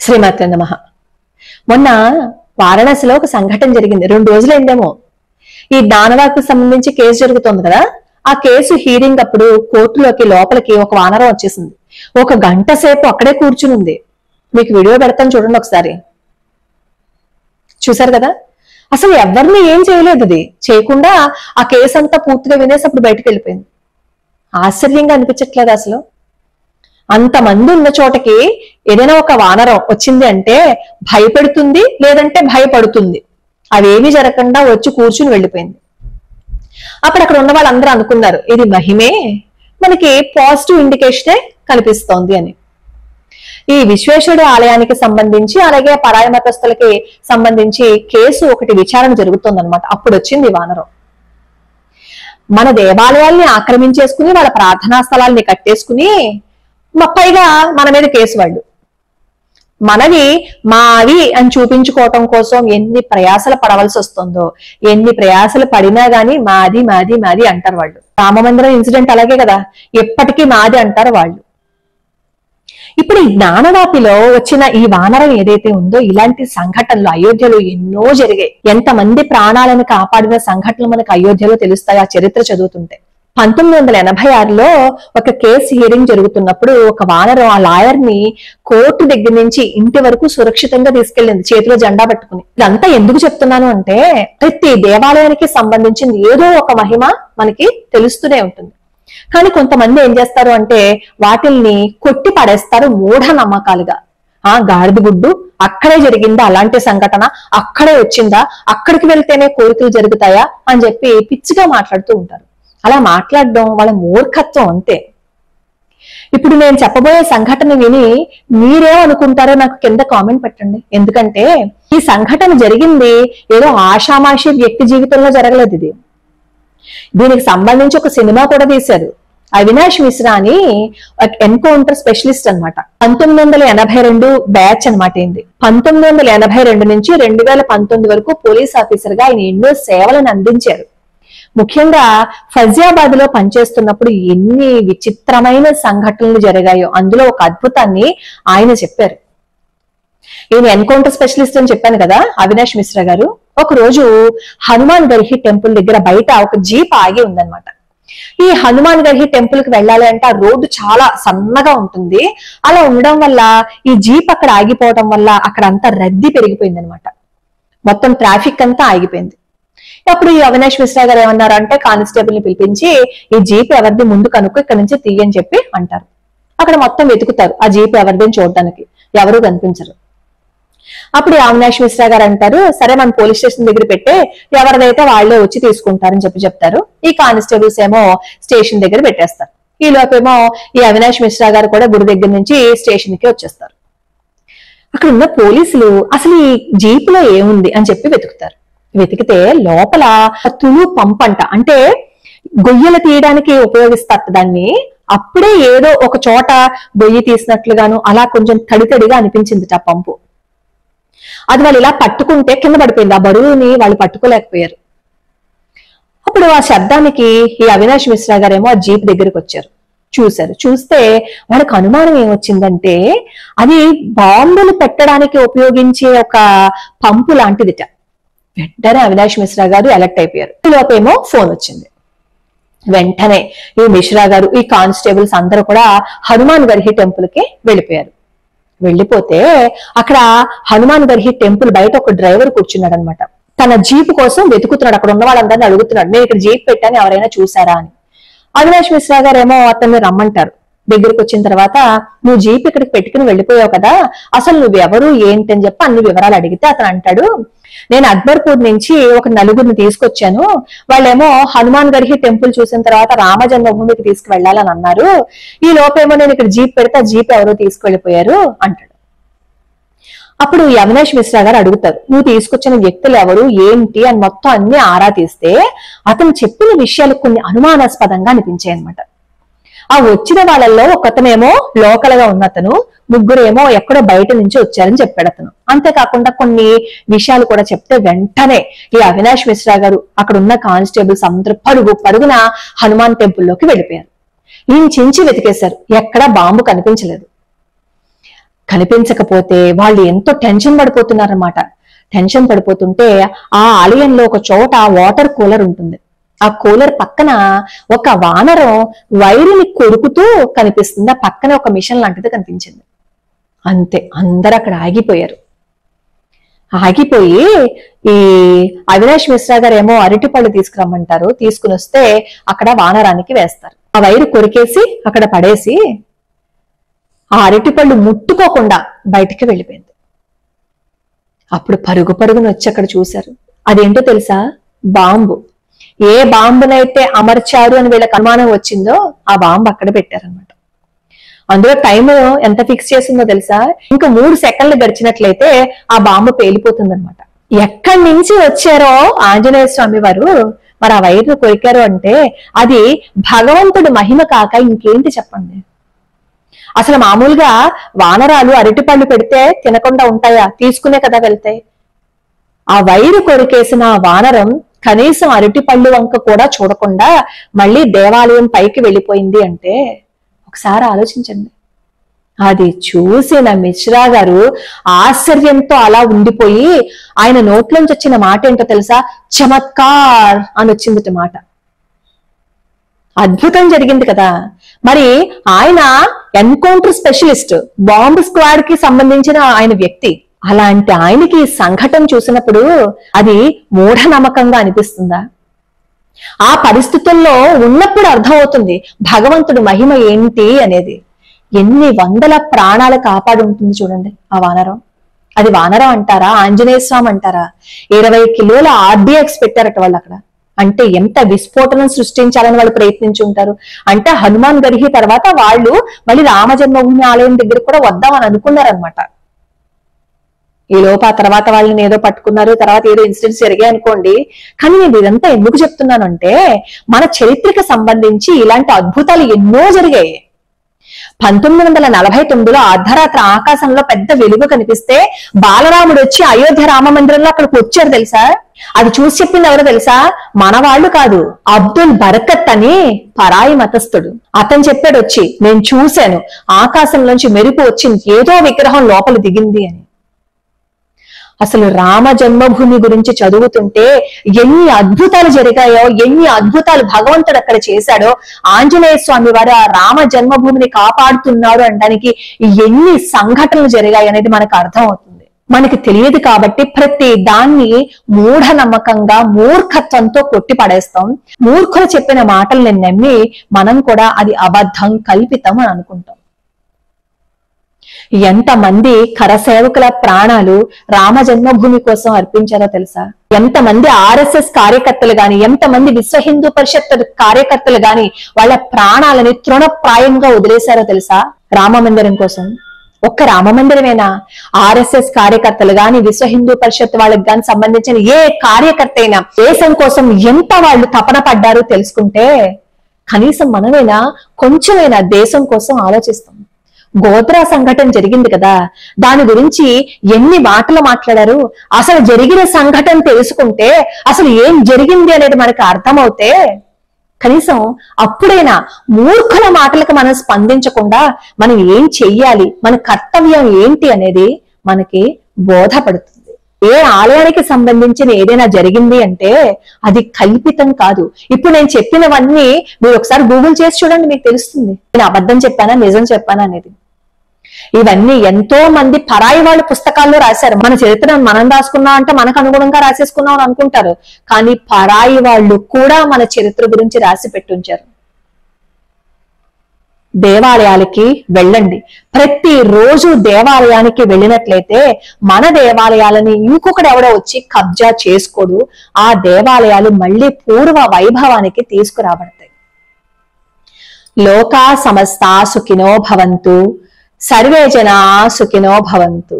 శ్రీమాత్రే నమః. మొన్న వారణాసిలో ఒక సంఘటన జరిగింది. 2 రోజులైందేమో. ఈ దానవాకు సంబంధించి కేసు జరుగుతోంది కదా. ఆ కేసు హీరింగ్ అప్పుడు కోర్టులోకి లోపలికి ఒక వానరం వచ్చేసింది. 1 గంట సేపు అక్కడే కూర్చుని ఉంది. మీకు వీడియో పెడతాను చూడండి ఒకసారి. చూసారు కదా. అసలు ఎవరిని ఏం చేయలేదు. అది చేయకుండా ఆ కేసు అంతా పూర్తిగా వినేసి అప్పుడు బయటకు వెళ్ళిపోయింది. ఆశ్చర్యంగా అనిపించట్లేదు అసలు. అంతమంది ఉన్న చోటకి ఏదైనా ఒక వానరం వచ్చింది అంటే భయపెడుతుంది, లేదంటే భయపడుతుంది. అవేమీ జరగకుండా వచ్చి కూర్చుని వెళ్ళిపోయింది. అక్కడ ఉన్న వాళ్ళందరూ అనుకున్నారు ఇది మహిమే, మనకి పాజిటివ్ ఇండికేషనే కనిపిస్తోంది అని. ఈ విశ్వేశ్వరుడి ఆలయానికి సంబంధించి అలాగే పరాయి మతస్థులకి సంబంధించి కేసు ఒకటి విచారణ జరుగుతోందన్నమాట. అప్పుడు వచ్చింది ఈ వానరం. మన దేవాలయాల్ని ఆక్రమించేసుకుని వాళ్ళ ప్రార్థనా స్థలాల్ని కట్టేసుకుని పైగా మన మీద కేసు వాళ్ళు. మనవి మావి అని చూపించుకోవటం కోసం ఎన్ని ప్రయాసలు పడవలసి వస్తుందో, ఎన్ని ప్రయాసలు పడినా గాని మాది మాది మాది అంటారు వాళ్ళు. రామమందిరం ఇన్సిడెంట్ అలాగే కదా, ఎప్పటికీ మాది అంటారు వాళ్ళు. ఇప్పుడు ఈ జ్ఞానవాపిలో వచ్చిన ఈ వానరం ఏదైతే ఉందో, ఇలాంటి సంఘటనలు అయోధ్యలో ఎన్నో జరిగాయి. ఎంతమంది ప్రాణాలను కాపాడిన సంఘటనలు మనకు అయోధ్యలో తెలుస్తాయి ఆ చరిత్ర చదువుతుంటే. 1986లో ఒక కేసు హీరింగ్ జరుగుతున్నప్పుడు ఒక వానరం ఆ లాయర్ ని కోర్టు దగ్గర నుంచి ఇంటి వరకు సురక్షితంగా తీసుకెళ్లింది చేతిలో జెండా పట్టుకుని. ఇదంతా ఎందుకు చెప్తున్నాను అంటే, ప్రతి దేవాలయానికి సంబంధించింది ఏదో ఒక మహిమ మనకి తెలుస్తూనే ఉంటుంది. కానీ కొంతమంది ఏం చేస్తారు అంటే వాటిల్ని కొట్టి పడేస్తారు మూఢ నమ్మకాలుగా. గాడిద గుడ్డు అక్కడే జరిగిందా అలాంటి సంఘటన, అక్కడే వచ్చిందా, అక్కడికి వెళ్తేనే కోరికలు జరుగుతాయా అని చెప్పి పిచ్చిగా మాట్లాడుతూ ఉంటారు. అలా మాట్లాడడం వాళ్ళ మూర్ఖత్వం అంతే. ఇప్పుడు నేను చెప్పబోయే సంఘటన విని మీరేమనుకుంటారో నాకు కింద కామెంట్ పెట్టండి. ఎందుకంటే ఈ సంఘటన జరిగింది ఏదో ఆషామాషి వ్యక్తి జీవితంలో జరగలేదు. దీనికి సంబంధించి ఒక సినిమా కూడా తీశారు. అవినాష్ మిశ్రా అని ఎన్కౌంటర్ స్పెషలిస్ట్ అనమాట. 1982 బ్యాచ్ అనమాట. ఏంది 1982 నుంచి 2019 వరకు పోలీస్ ఆఫీసర్ గా ఆయన ఎన్నో సేవలను అందించారు. ముఖ్యంగా ఫజియాబాద్ లో పనిచేస్తున్నప్పుడు ఎన్ని విచిత్రమైన సంఘటనలు జరిగాయో అందులో ఒక అద్భుతాన్ని ఆయన చెప్పారు. ఈయన ఎన్కౌంటర్ స్పెషలిస్ట్ అని చెప్పాను కదా అవినాష్ మిశ్రా గారు. ఒక రోజు హనుమాన్ గర్హి టెంపుల్ దగ్గర బయట ఒక జీప్ ఆగి ఉందన్నమాట. ఈ హనుమాన్ గర్హి టెంపుల్ కి వెళ్ళాలి అంటే ఆ రోడ్డు చాలా సన్నగా ఉంటుంది. అలా ఉండడం వల్ల ఈ జీప్ అక్కడ ఆగిపోవడం వల్ల అక్కడ అంతా రద్దీ పెరిగిపోయింది అనమాట. మొత్తం ట్రాఫిక్ అంతా ఆగిపోయింది. అప్పుడు ఈ అవినాష్ మిశ్రా గారు ఏమన్నారంటే కానిస్టేబుల్ ని పిలిపించి ఈ జీప్ ఎవరిది ముందు కనుక్కో ఇక్కడ నుంచి తీయని చెప్పి అంటారు. అక్కడ మొత్తం వెతుకుతారు ఆ జీప్ ఎవరిదని చూడడానికి, ఎవరు కనిపించరు. అప్పుడు అవినాష్ మిశ్రా గారు అంటారు సరే మన పోలీస్ స్టేషన్ దగ్గర పెట్టే, ఎవరిదైతే వాళ్ళే వచ్చి తీసుకుంటారని చెప్తారు. ఈ కానిస్టేబుల్స్ ఏమో స్టేషన్ దగ్గర పెట్టేస్తారు. ఈ లోపేమో ఈ అవినాష్ మిశ్రా గారు కూడా గుడి దగ్గర నుంచి స్టేషన్ కి వచ్చేస్తారు. అక్కడ ఉన్న పోలీసులు అసలు ఈ జీప్ లో ఏముంది అని చెప్పి వెతుకుతారు. వెతికితే లోపల తులు పంపంట, అంటే గొయ్యలు తీయడానికి ఉపయోగిస్తారు దాన్ని. అప్పుడే ఏదో ఒక చోట గొయ్యి తీసినట్లుగాను అలా కొంచెం తడితడిగా అనిపించింది ఆ పంపు. అది వాళ్ళు ఇలా పట్టుకుంటే కింద పడిపోయింది. ఆ బరువుని వాళ్ళు పట్టుకోలేకపోయారు. అప్పుడు ఆ శబ్దానికి ఈ అవినాష్ మిశ్రా గారేమో ఆ జీప్ దగ్గరికి వచ్చారు. చూశారు. చూస్తే వాళ్ళకి అనుమానం ఏమొచ్చిందంటే అది బాంబులు పెట్టడానికి ఉపయోగించే ఒక పంపు లాంటిదిట. వెంటనే అవినాష్ మిశ్రా గారు అలర్ట్ అయిపోయారు. ఈ లోపేమో ఫోన్ వచ్చింది. వెంటనే ఈ మిశ్రా గారు ఈ కానిస్టేబుల్స్ అందరూ కూడా హనుమాన్ గర్హి టెంపుల్ కి వెళ్ళిపోయారు. వెళ్ళిపోతే అక్కడ హనుమాన్ గర్హి టెంపుల్ బయట ఒక డ్రైవర్ కూర్చున్నాడు అనమాట. తన జీప్ కోసం వెతుకుతున్నాడు. అక్కడ ఉన్న వాళ్ళందరినీ అడుగుతున్నాడు నేను ఇక్కడ జీప్ పెట్టాను ఎవరైనా చూసారా అని. అవినాష్ మిశ్రా గారు ఏమో అతన్ని రమ్మంటారు. దగ్గరికి వచ్చిన తర్వాత నువ్వు జీప్ ఇక్కడికి పెట్టుకుని వెళ్ళిపోయావు కదా, అసలు నువ్వెవరు ఏంటి అని చెప్పి అన్ని వివరాలు అడిగితే అతను అంటాడు నేను అక్బర్పూర్ నుంచి ఒక 4గురిని తీసుకొచ్చాను. వాళ్ళేమో హనుమాన్ గర్హి టెంపుల్ చూసిన తర్వాత రామ జన్మభూమికి తీసుకువెళ్లాలని అన్నారు. ఈ లోపేమో నేను ఇక్కడ జీప్ పెడితే ఆ జీప్ ఎవరో తీసుకువెళ్ళిపోయారు అంటాడు. అప్పుడు ఈ అవినాష్ మిశ్రా గారు అడుగుతారు నువ్వు తీసుకొచ్చిన వ్యక్తులు ఎవరు ఏంటి అని మొత్తం అన్ని ఆరా తీస్తే అతను చెప్పిన విషయాలు కొన్ని అనుమానాస్పదంగా అనిపించాయి అనమాట. ఆ వచ్చిన వాళ్ళల్లో ఒకతనేమో లోకల్ గా ఉన్నతను, 3 ఏమో ఎక్కడో బయట నుంచి వచ్చారని చెప్పాడు అతను. అంతేకాకుండా కొన్ని విషయాలు కూడా చెప్తే వెంటనే ఈ అవినాష్ మిశ్రా గారు అక్కడ ఉన్న కానిస్టేబుల్స్ అందరూ పరుగున హనుమాన్ టెంపుల్లోకి వెళ్ళిపోయారు. ఈయన చించి వెతికేశారు. ఎక్కడా బాంబు కనిపించలేదు. కనిపించకపోతే వాళ్ళు ఎంతో టెన్షన్ పడిపోతున్నారన్నమాట. టెన్షన్ పడిపోతుంటే ఆ ఆలయంలో ఒక చోట వాటర్ కూలర్ ఉంటుంది. ఆ కూలర్ పక్కన ఒక వానరం వైరుని కొరుకుతూ కనిపిస్తుంది. ఆ పక్కన ఒక మిషన్ లాంటిది కనిపించింది. అంతే, అందరూ అక్కడ ఆగిపోయారు. ఆగిపోయి ఈ అవినాష్ మిశ్రా గారు ఏమో అరటిపళ్ళు తీసుకురమ్మంటారు. తీసుకుని వస్తే అక్కడ వానరానికి వేస్తారు. ఆ వైరు కొరికేసి అక్కడ పడేసి ఆ అరటిపళ్ళు ముట్టుకోకుండా బయటికి వెళ్ళిపోయింది. అప్పుడు పరుగు పరుగును వచ్చి అక్కడ చూశారు. అదేంటో తెలుసా? బాంబు. ఏ బాంబునైతే అమర్చారు అని వీళ్ళకి అనుమానం వచ్చిందో ఆ బాంబు అక్కడ పెట్టారనమాట. అందులో టైం ఎంత ఫిక్స్ చేసిందో తెలుసా? ఇంకా 3 సెకండ్లు గడిచినట్లయితే ఆ బాంబు పేలిపోతుందన్నమాట. ఎక్కడి నుంచి వచ్చారో ఆంజనేయ స్వామి వారు మరి ఆ వైరును కొరికారు అంటే అది భగవంతుడి మహిమ కాక ఇంకేంటి చెప్పండి. అసలు మామూలుగా వానరాలు అరటిపళ్ళు పెడితే తినకుండా ఉంటాయా? తీసుకునే కదా వెళ్తాయి. ఆ వైరు కొరికేసిన వానరం కనీసం అరటిపళ్ళు వంక కూడా చూడకుండా మళ్ళీ దేవాలయం పైకి వెళ్ళిపోయింది అంటే ఒకసారి ఆలోచించండి. అది చూసిన మిశ్రా గారు ఆశ్చర్యంతో అలా ఉండిపోయి ఆయన నోట్లోంచి వచ్చిన మాట ఏంటో తెలుసా? చమత్కార్ అని వచ్చింది మాట. అద్భుతం జరిగింది కదా. మరి ఆయన ఎన్కౌంటర్ స్పెషలిస్ట్, బాంబ్ స్క్వాడ్ కి సంబంధించిన ఆయన వ్యక్తి. అలాంటి ఆయనకి సంఘటన చూసినప్పుడు అది మూఢనమ్మకంగా అనిపిస్తుందా? ఆ పరిస్థితుల్లో ఉన్నప్పుడు అర్థమవుతుంది భగవంతుడి మహిమ ఏంటి అనేది. ఎన్ని వందల ప్రాణాలు కాపాడు ఉంటుంది చూడండి ఆ వానరం. అది వానరం అంటారా, ఆంజనేయ స్వామి అంటారా? 20 కిలోల RDX పెట్టారట వాళ్ళు అక్కడ. అంటే ఎంత విస్ఫోటనం సృష్టించాలని వాళ్ళు ప్రయత్నించి ఉంటారు. అంటే హనుమాన్ గడిహి తర్వాత వాళ్ళు మళ్ళీ రామజన్మభూమి ఆలయం దగ్గర కూడా వద్దామని అనుకున్నారనమాట. ఈ లోప తర్వాత వాళ్ళని ఏదో పట్టుకున్నారు, తర్వాత ఏదో ఇన్సిడెంట్స్ జరిగాయి అనుకోండి. కానీ నేను ఇదంతా ఎందుకు చెప్తున్నాను అంటే మన చరిత్రకు సంబంధించి ఇలాంటి అద్భుతాలు ఎన్నో జరిగాయి. 1949లో అర్ధరాత్రి ఆకాశంలో పెద్ద వెలుగు కనిపిస్తే బాలరాముడు వచ్చి అయోధ్య రామ మందిరంలో అక్కడికి వచ్చారు తెలుసా? అది చూసి చెప్పింది ఎవరో తెలుసా? మన వాళ్ళు కాదు, అబ్దుల్ బరకత్ అని పరాయి మతస్థుడు. అతను చెప్పాడు వచ్చి, నేను చూశాను ఆకాశంలోంచి మెరుపు వచ్చింది, ఏదో విగ్రహం లోపల దిగింది అని. అసలు రామ జన్మభూమి గురించి చదువుతుంటే ఎన్ని అద్భుతాలు జరిగాయో, ఎన్ని అద్భుతాలు భగవంతుడు అక్కడ చేశాడో, ఆంజనేయ స్వామి వారు ఆ రామ జన్మభూమిని కాపాడుతున్నారు అనడానికి ఎన్ని సంఘటనలు జరిగాయి అనేది మనకు అర్థం అవుతుంది. మనకి తెలియదు కాబట్టి ప్రతి దాన్ని మూఢనమ్మకంగా మూర్ఖత్వంతో కొట్టి పడేస్తాం. మూర్ఖులు చెప్పిన మాటల్ని నమ్మి మనం కూడా అది అబద్ధం, కల్పితం అని అనుకుంటాం. ఎంతమంది కరసేవకుల ప్రాణాలు రామ జన్మభూమి కోసం అర్పించారో తెలుసా? ఎంతమంది RSS కార్యకర్తలు గాని, ఎంతమంది విశ్వ హిందూ పరిషత్ కార్యకర్తలు గాని వాళ్ళ ప్రాణాలని తృణప్రాయంగా వదిలేశారో తెలుసా రామ మందిరం కోసం? ఒక్క రామ మందిరమేనా? RSS కార్యకర్తలు గాని, విశ్వ హిందూ పరిషత్ వాళ్ళకి గాని సంబంధించిన ఏ కార్యకర్త అయినా దేశం కోసం ఎంత వాళ్ళు తపన పడ్డారో తెలుసుకుంటే కనీసం మనమైనా కొంచెమైనా దేశం కోసం ఆలోచిస్తాం. గోత్రా సంఘటన జరిగింది కదా, దాని గురించి ఎన్ని మాటలు మాట్లాడారు. అసలు జరిగిన సంఘటన తెలుసుకుంటే అసలు ఏం జరిగింది అనేది మనకు అర్థమవుతే కనీసం అప్పుడైనా మూర్ఖుల మాటలకు మనం స్పందించకుండా మనం ఏం చెయ్యాలి, మన కర్తవ్యం ఏంటి అనేది మనకి బోధపడుతుంది. ఏ ఆలయానికి సంబంధించిన ఏదైనా జరిగింది అంటే అది కల్పితం కాదు. ఇప్పుడు నేను చెప్పినవన్నీ మీరు ఒకసారి గూగుల్ చేసి చూడండి, మీకు తెలుస్తుంది నేను అబద్ధం చెప్పానా నిజం చెప్పానా అనేది. ఇవన్నీ ఎంతో మంది పరాయి వాళ్ళ పుస్తకాల్లో రాశారు. మన చరిత్రను మనం రాసుకున్నాం అంటే మనకు అనుగుణంగా రాసేసుకున్నాం అని అనుకుంటారు. కానీ పరాయి వాళ్ళు కూడా మన చరిత్ర గురించి రాసి పెట్టుంచారు. దేవాలయాలకి వెళ్ళండి. ప్రతిరోజు దేవాలయానికి వెళ్ళినట్లయితే మన దేవాలయాలని ఇంకొకటి ఎవడో వచ్చి కబ్జా చేసుకోడు. ఆ దేవాలయాలు మళ్ళీ పూర్వ వైభవానికి తీసుకురాబడతాయి. లోకా సమస్తా సుఖినో భవంతు, సర్వే జనా సుఖినో భవంతు.